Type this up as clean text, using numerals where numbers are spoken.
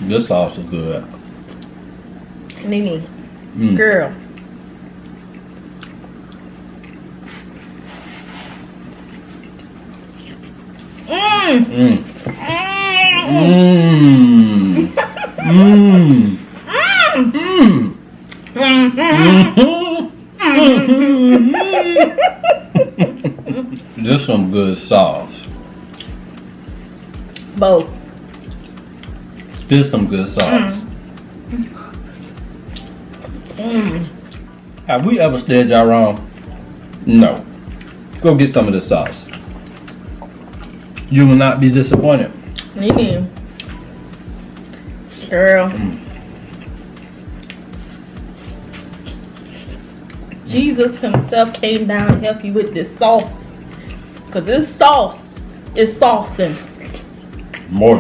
This sauce is good. Nene, girl. This some good sauce. Both. This some good sauce. Have we ever steered y'all wrong? No. Go get some of this sauce. You will not be disappointed. Nene. Girl. Jesus himself came down to help you with this sauce. Because this sauce is saucing. More